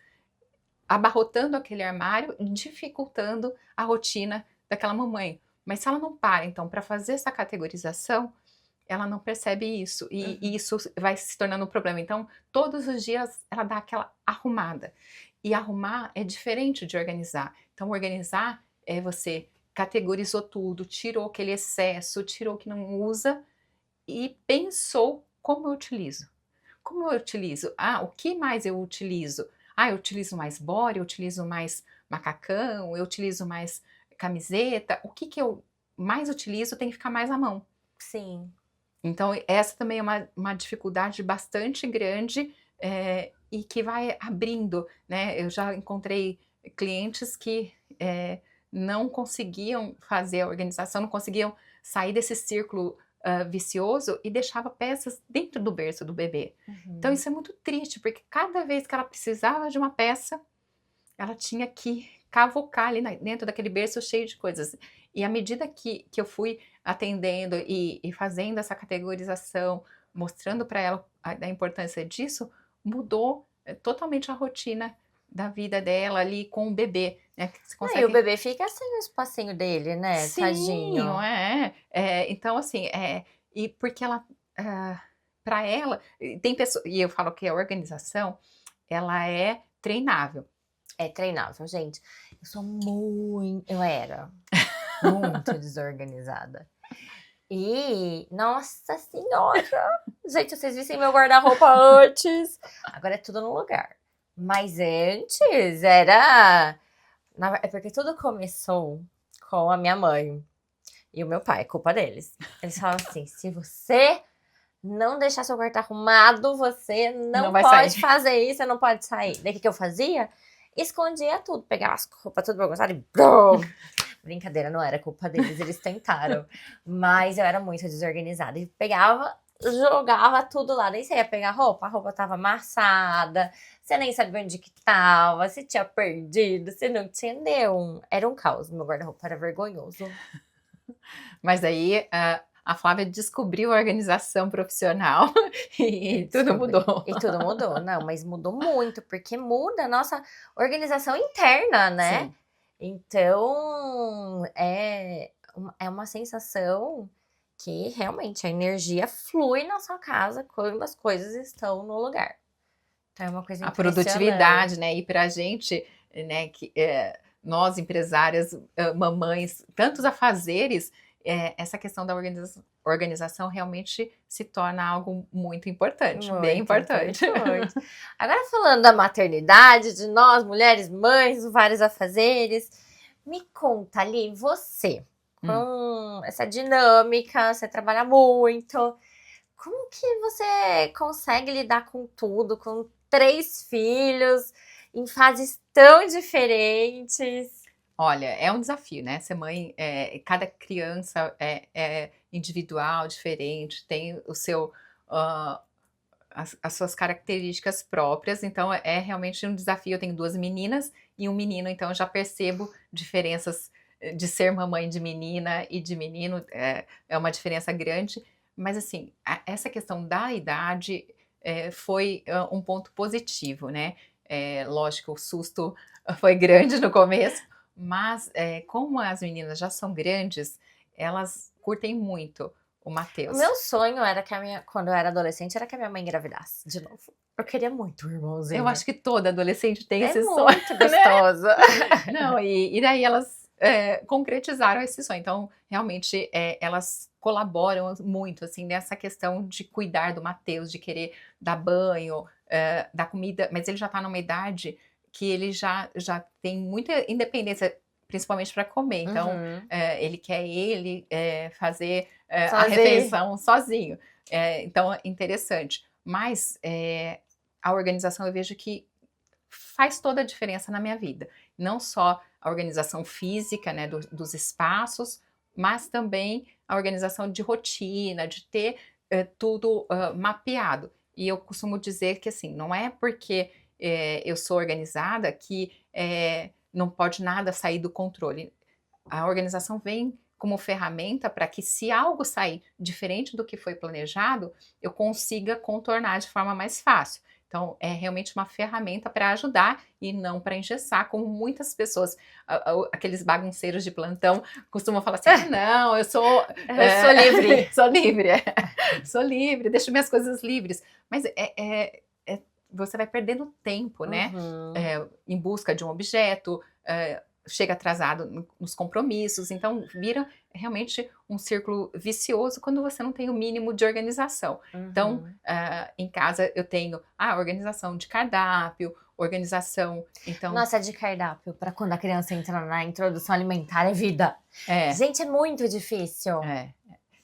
abarrotando aquele armário, dificultando a rotina daquela mamãe. Mas se ela não para, então, para fazer essa categorização, ela não percebe isso, e isso vai se tornando um problema. Então, todos os dias ela dá aquela arrumada. E arrumar é diferente de organizar. Então, organizar é você categorizou tudo, tirou aquele excesso, tirou o que não usa e pensou como eu utilizo. Como eu utilizo? O que mais eu utilizo? Eu utilizo mais body, eu utilizo mais macacão, eu utilizo mais camiseta. O que eu mais utilizo tem que ficar mais à mão. Sim. Então, essa também é uma dificuldade bastante grande e que vai abrindo, né? Eu já encontrei clientes que não conseguiam fazer a organização, não conseguiam sair desse círculo vicioso e deixava peças dentro do berço do bebê. Então, isso é muito triste, porque cada vez que ela precisava de uma peça, ela tinha que cavocar ali dentro daquele berço cheio de coisas. E à medida que eu fui atendendo e fazendo essa categorização, mostrando para ela a importância disso, mudou totalmente a rotina da vida dela ali com o bebê. Né? E o bebê fica sem o espacinho dele, né? Sim, Tadinho. Então, assim, e porque ela, para ela, tem pessoas, e eu falo que a organização, ela é treinável. É treinável, gente. Eu era muito desorganizada. E, nossa senhora! Gente, vocês vissem meu guarda-roupa antes. Agora é tudo no lugar. Mas antes era... É porque tudo começou com a minha mãe e o meu pai, culpa deles. Eles falavam assim, se você não deixar seu quarto arrumado, você não vai pode sair. fazer isso, você não pode sair. Daí o que eu fazia? Escondia tudo, pegava as roupas tudo bagunçadas e... Brum! Brincadeira, não era culpa deles, eles tentaram. Mas eu era muito desorganizada. E pegava, jogava tudo lá. Daí você ia pegar a roupa tava amassada, você nem sabia onde que tava, você tinha perdido, você não entendeu. Era um caos, meu guarda-roupa era vergonhoso. Mas aí a Flávia descobriu a organização profissional e tudo mudou. E tudo mudou, não, mas mudou muito, porque muda a nossa organização interna, né? Sim. Então, é uma sensação que realmente a energia flui na sua casa quando as coisas estão no lugar. Então, é uma coisa A impressionante. produtividade, né? E pra gente, né, que nós empresárias, mamães, tantos afazeres, essa questão da organização realmente se torna algo muito importante, bem importante. Agora falando da maternidade, de nós, mulheres, mães, vários afazeres, me conta ali, você, com essa dinâmica, você trabalha muito, como que você consegue lidar com tudo, com 3 filhos, em fases tão diferentes? Olha, é um desafio, né? Ser mãe, cada criança é individual, diferente, tem o seu, as suas características próprias, então é realmente um desafio. Eu tenho 2 meninas e um menino, então eu já percebo diferenças de ser mamãe de menina e de menino, é uma diferença grande, mas assim, essa questão da idade foi um ponto positivo, né? Lógico, o susto foi grande no começo, mas como as meninas já são grandes, elas curtem muito o Matheus. O meu sonho era que quando eu era adolescente, era que a minha mãe engravidasse de novo. Eu queria muito um irmãozinho. Eu acho que toda adolescente tem esse sonho. É muito gostoso. Não, e daí elas concretizaram esse sonho. Então, realmente, elas colaboram muito, assim, nessa questão de cuidar do Matheus, de querer dar banho, dar comida, mas ele já tá numa idade que ele já tem muita independência principalmente para comer. Então, Uhum. ele quer fazer a Sozinho. refeição sozinho. Então, é interessante. Mas a organização eu vejo que faz toda a diferença na minha vida. Não só a organização física, né, dos espaços, mas também a organização de rotina, de ter tudo mapeado. E eu costumo dizer que assim, não é porque eu sou organizada que não pode nada sair do controle. A organização vem como ferramenta para que, se algo sair diferente do que foi planejado, eu consiga contornar de forma mais fácil. Então, é realmente uma ferramenta para ajudar e não para engessar, como muitas pessoas, aqueles bagunceiros de plantão, costumam falar assim: não, eu sou livre. sou livre, sou livre, deixo minhas coisas livres. Mas você vai perdendo tempo, né? Uhum. Em busca de um objeto, chega atrasado nos compromissos, então vira realmente um círculo vicioso quando você não tem o mínimo de organização. Então, Uhum. em casa eu tenho a organização de cardápio, organização, então... Nossa, de cardápio, para quando a criança entra na introdução alimentar é vida. É, Gente, é muito difícil.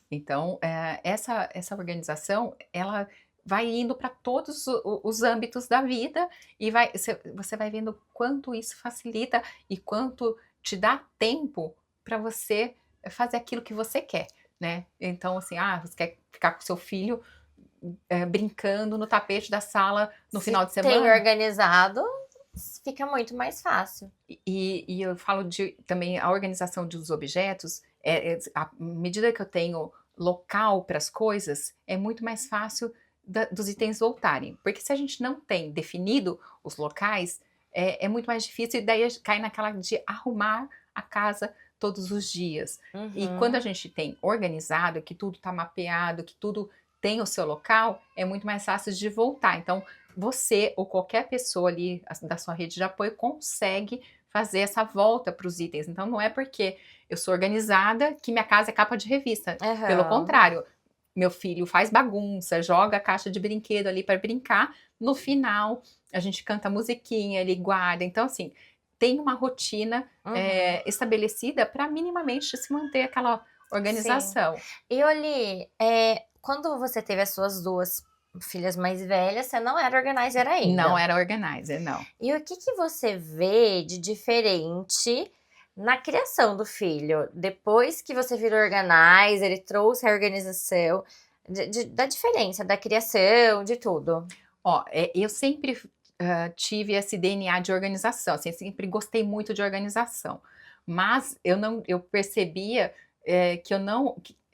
Então, essa organização, ela vai indo para todos os âmbitos da vida e você vai vendo quanto isso facilita e quanto te dá tempo para você fazer aquilo que você quer, né? Então, assim, você quer ficar com seu filho brincando no tapete da sala no final de Se tem semana? organizado, fica muito mais fácil. E eu falo também a organização dos objetos, à medida que eu tenho local para as coisas, é muito mais fácil dos itens voltarem. Porque se a gente não tem definido os locais, é muito mais difícil, e daí cai naquela de arrumar a casa todos os dias. E quando a gente tem organizado, que tudo está mapeado, que tudo tem o seu local, é muito mais fácil de voltar. Então, você ou qualquer pessoa ali da sua rede de apoio consegue fazer essa volta para os itens. Então, não é porque eu sou organizada que minha casa é capa de revista. Uhum. Pelo contrário, meu filho faz bagunça, joga a caixa de brinquedo ali para brincar. No final, a gente canta musiquinha, ele guarda. Então, assim, tem uma rotina estabelecida para minimamente se manter aquela organização. Sim. E Oli, quando você teve as suas duas filhas mais velhas, você não era organizer ainda. Não era organizer, não. E o que você vê de diferente na criação do filho? Depois que você virou organizer, ele trouxe a organização, da diferença da criação, de tudo. Eu sempre tive esse DNA de organização, assim, sempre gostei muito de organização, mas eu percebia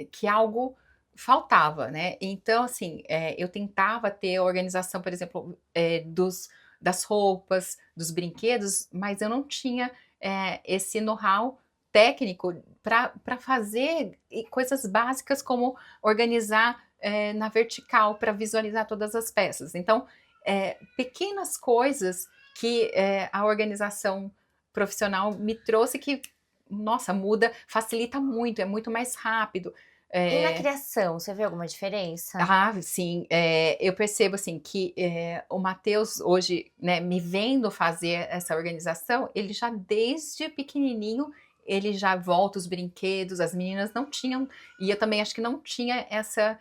que algo faltava, né? Então, assim, eu tentava ter a organização, por exemplo, das roupas, dos brinquedos, mas eu não tinha esse know-how técnico para fazer coisas básicas como organizar na vertical para visualizar todas as peças. Então, pequenas coisas que a organização profissional me trouxe que, nossa, facilita muito, é muito mais rápido. E na criação, você vê alguma diferença? Sim, eu percebo assim que o Matheus hoje, né, me vendo fazer essa organização, ele já desde pequenininho, ele já volta os brinquedos, as meninas não tinham, e eu também acho que não tinha essa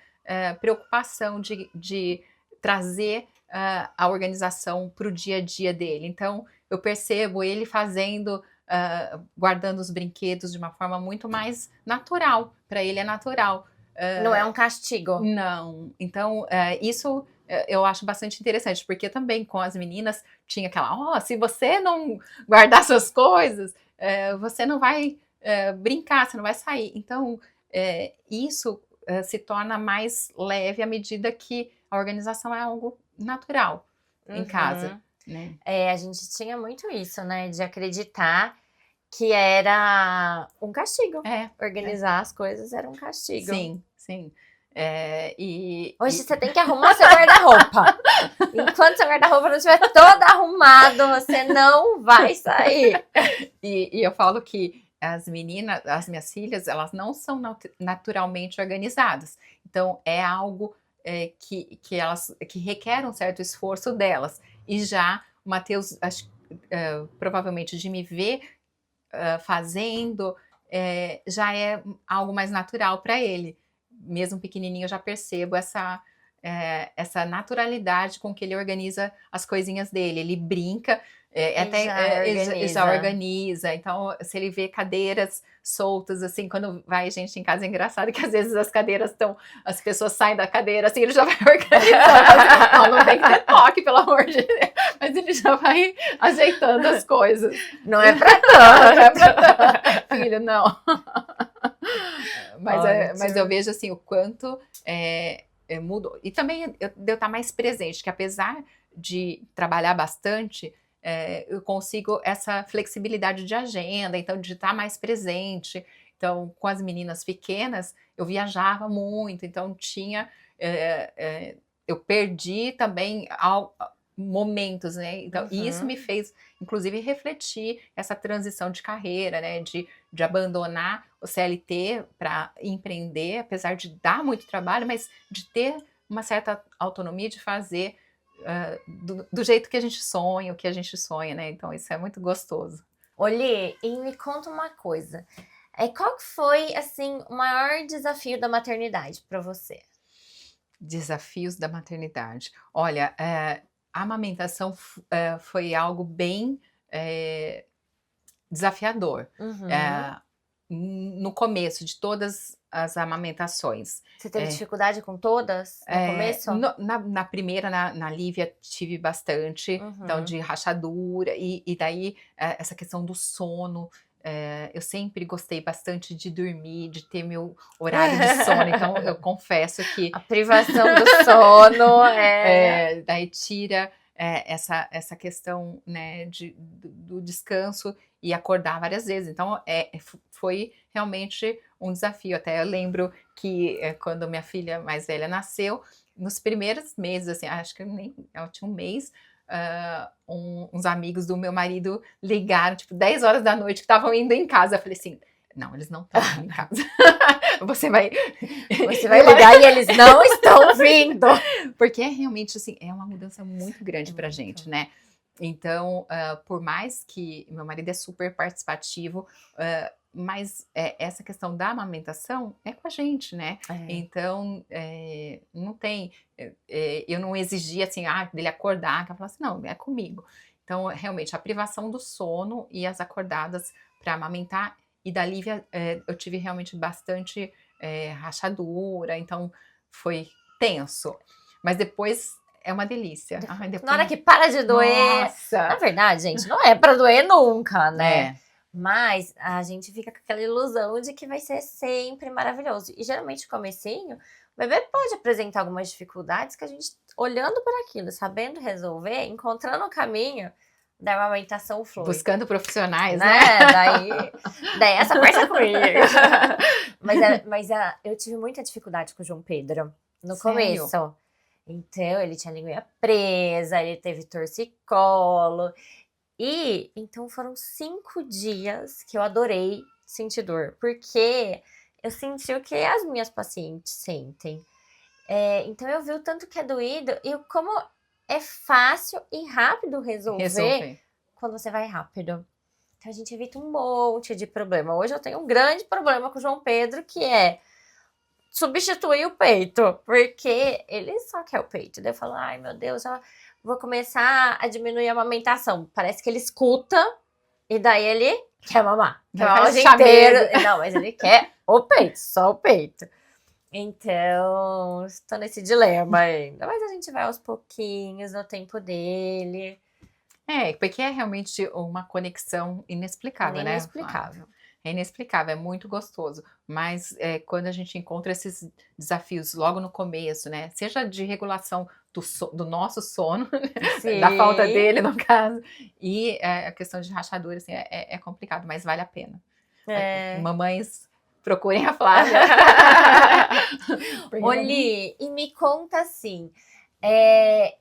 preocupação de trazer a organização para o dia a dia dele. Então, eu percebo ele fazendo, guardando os brinquedos de uma forma muito mais natural. Para ele é natural. Não é um castigo. Não. Então, isso eu acho bastante interessante, porque também com as meninas tinha aquela, se você não guardar suas coisas, você não vai brincar, você não vai sair. Então, isso se torna mais leve à medida que a organização é algo natural em casa, né? A gente tinha muito isso, né? De acreditar que era um castigo. Organizar as coisas era um castigo. Sim, sim. Hoje você tem que arrumar seu guarda-roupa. Enquanto seu guarda-roupa não estiver todo arrumado, você não vai sair. E eu falo que as meninas, as minhas filhas, elas não são naturalmente organizadas. Então, é algo que requer um certo esforço delas. E já o Matheus, provavelmente de me ver fazendo, já é algo mais natural para ele. Mesmo pequenininho, eu já percebo essa naturalidade com que ele organiza as coisinhas dele. Ele brinca, ele já organiza. Então, se ele vê cadeiras soltas, assim, quando vai gente em casa, é engraçado que às vezes as cadeiras as pessoas saem da cadeira, assim, ele já vai organizando. Não tem que ter toque, pelo amor de Deus. Mas ele já vai ajeitando as coisas. Não é pra tanto. Não é pra tanto. Filho, não. Mas eu vejo, assim, o quanto mudou. E também eu estar mais presente, que apesar de trabalhar bastante, eu consigo essa flexibilidade de agenda, então de estar mais presente. Então, com as meninas pequenas, eu viajava muito, então eu perdi também momentos, né? Então, isso me fez, inclusive, refletir essa transição de carreira, né? De abandonar o CLT para empreender, apesar de dar muito trabalho, mas de ter uma certa autonomia de fazer do jeito que a gente sonha, o que a gente sonha, né? Então, isso é muito gostoso. Olê, e me conta uma coisa. Qual que foi, assim, o maior desafio da maternidade para você? Desafios da maternidade. Olha, a amamentação foi algo bem desafiador. No começo de todas as amamentações. Você teve dificuldade com todas no começo? Na primeira, na Lívia, tive bastante, então de rachadura, e daí essa questão do sono. Eu sempre gostei bastante de dormir, de ter meu horário de sono, então eu confesso que... A privação do sono daí tira essa questão, né, do descanso e acordar várias vezes. Então, foi realmente um desafio. Até eu lembro que quando minha filha mais velha nasceu, nos primeiros meses, assim, acho que ela tinha um mês, uns amigos do meu marido ligaram, tipo, 10 horas da noite, que estavam indo em casa. Eu falei assim, não, eles não estão indo em casa. Você vai ligar e eles não estão vindo. Porque realmente, assim, é uma mudança muito grande pra gente, né? Então, por mais que meu marido é super participativo, mas essa questão da amamentação é com a gente, né? Então, não tem... eu não exigia, assim, dele acordar, que eu falasse, não, é comigo. Então, realmente, a privação do sono e as acordadas para amamentar. E da Lívia, eu tive realmente bastante rachadura, então foi tenso. Mas depois é uma delícia. Depois... Na hora que para de doer... Nossa! Na verdade, gente, não é pra doer nunca, né? Mas a gente fica com aquela ilusão de que vai ser sempre maravilhoso. E geralmente, no comecinho, o bebê pode apresentar algumas dificuldades que a gente, olhando por aquilo, sabendo resolver, encontrando o caminho... da amamentação flui. Buscando profissionais, né? Daí essa parte é comigo. Mas eu tive muita dificuldade com o João Pedro no começo. Então, ele tinha a linguinha presa, ele teve torcicolo. E então foram 5 dias que eu adorei sentir dor. Porque eu senti o que as minhas pacientes sentem. Então, eu vi o tanto que é doído e como... é fácil e rápido resolver quando você vai rápido. Então a gente evita um monte de problema. Hoje eu tenho um grande problema com o João Pedro, que é substituir o peito. Porque ele só quer o peito. Daí eu falo, ai meu Deus, eu vou começar a diminuir a amamentação. Parece que ele escuta e daí ele quer mamar. Quer mamar o dia inteiro. Não, mas ele quer o peito, só o peito. Então, estou nesse dilema ainda. Mas a gente vai aos pouquinhos, no tempo dele. Porque é realmente uma conexão inexplicável, né? Inexplicável. É inexplicável, é muito gostoso. Mas quando a gente encontra esses desafios logo no começo, né? Seja de regulação do nosso sono, né? Da falta dele, no caso. E a questão de rachadura, assim, é complicado, mas vale a pena. Mamães... procurem a Flávia. Oli, e me conta assim,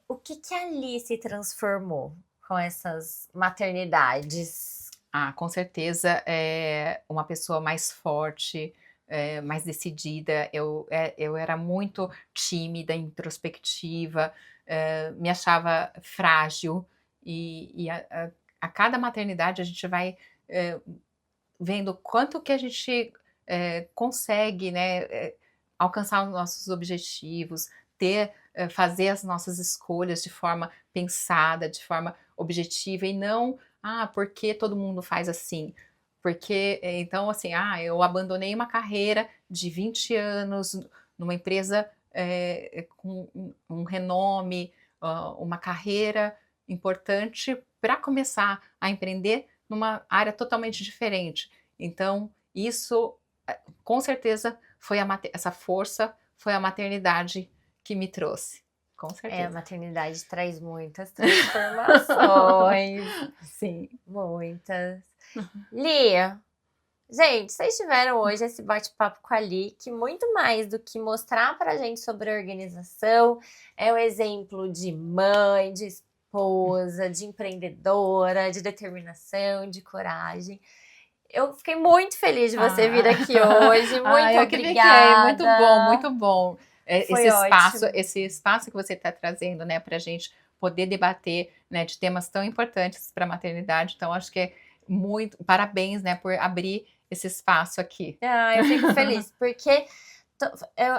o que a Alice transformou com essas maternidades? Com certeza, uma pessoa mais forte, mais decidida. Eu era muito tímida, introspectiva, me achava frágil. E a cada maternidade a gente vai... vendo quanto que a gente consegue, né, alcançar os nossos objetivos, fazer as nossas escolhas de forma pensada, de forma objetiva e não, porque todo mundo faz assim. Porque, então, assim, eu abandonei uma carreira de 20 anos numa empresa com um renome, uma carreira importante para começar a empreender numa área totalmente diferente. Então, isso, com certeza, essa força foi a maternidade que me trouxe. Com A certeza. maternidade traz muitas transformações. Sim. Muitas. Lia, gente, vocês tiveram hoje esse bate-papo com a Li, que muito mais do que mostrar pra gente sobre a organização, é um exemplo de mãe, de esposa, de empreendedora, de determinação, de coragem. Eu fiquei muito feliz de você vir aqui hoje. Muito eu obrigada. Que fiquei. Muito bom, muito bom. Foi ótimo. Esse espaço que você está trazendo, né, para a gente poder debater, né, de temas tão importantes para a maternidade. Então, acho que é muito parabéns, né, por abrir esse espaço aqui. Eu fico feliz, porque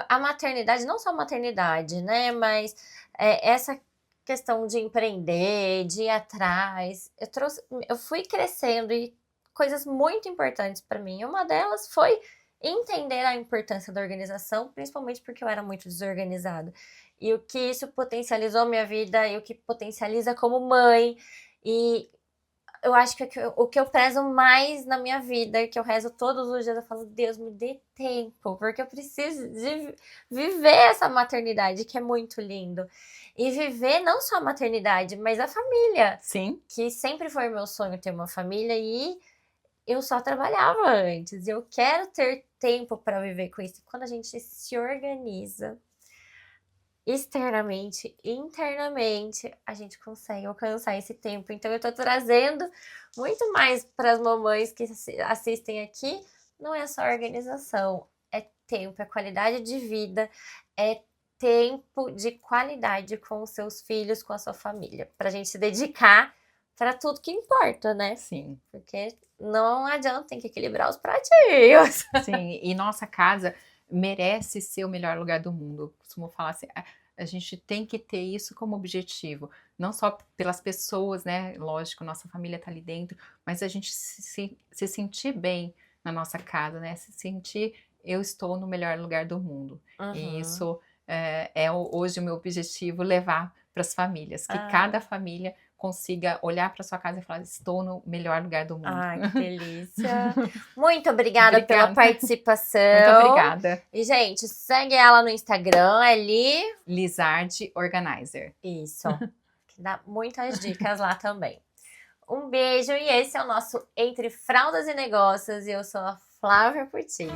a maternidade, não só a maternidade, né, mas essa questão de empreender, de ir atrás, eu fui crescendo e coisas muito importantes para mim. Uma delas foi entender a importância da organização, principalmente porque eu era muito desorganizada. E o que isso potencializou minha vida e o que potencializa como mãe. E eu acho que o que eu prezo mais na minha vida, que eu rezo todos os dias, eu falo, Deus, me dê tempo, porque eu preciso de viver essa maternidade, que é muito lindo. E viver não só a maternidade, mas a família. Sim. Que sempre foi meu sonho ter uma família e eu só trabalhava antes. Eu quero ter tempo para viver com isso. Quando a gente se organiza externamente, internamente, a gente consegue alcançar esse tempo. Então eu tô trazendo muito mais para as mamães que assistem aqui. Não é só organização, é tempo, é qualidade de vida, é tempo de qualidade com os seus filhos, com a sua família, pra gente se dedicar para tudo que importa, né? Sim. Porque não adianta, tem que equilibrar os pratinhos. Sim, e nossa casa merece ser o melhor lugar do mundo. Eu costumo falar assim, a gente tem que ter isso como objetivo, não só pelas pessoas, né? Lógico, nossa família tá ali dentro, mas a gente se sentir bem na nossa casa, né? Se sentir, eu estou no melhor lugar do mundo. E isso hoje o meu objetivo, levar para as famílias, que cada família consiga olhar para sua casa e falar, estou no melhor lugar do mundo. Ai, que delícia. Muito obrigada pela participação. Muito obrigada. E, gente, segue ela no Instagram, é Lizard Organizer. Isso. Que dá muitas dicas lá também. Um beijo e esse é o nosso Entre Fraldas e Negócios e eu sou a Flávia Pucci.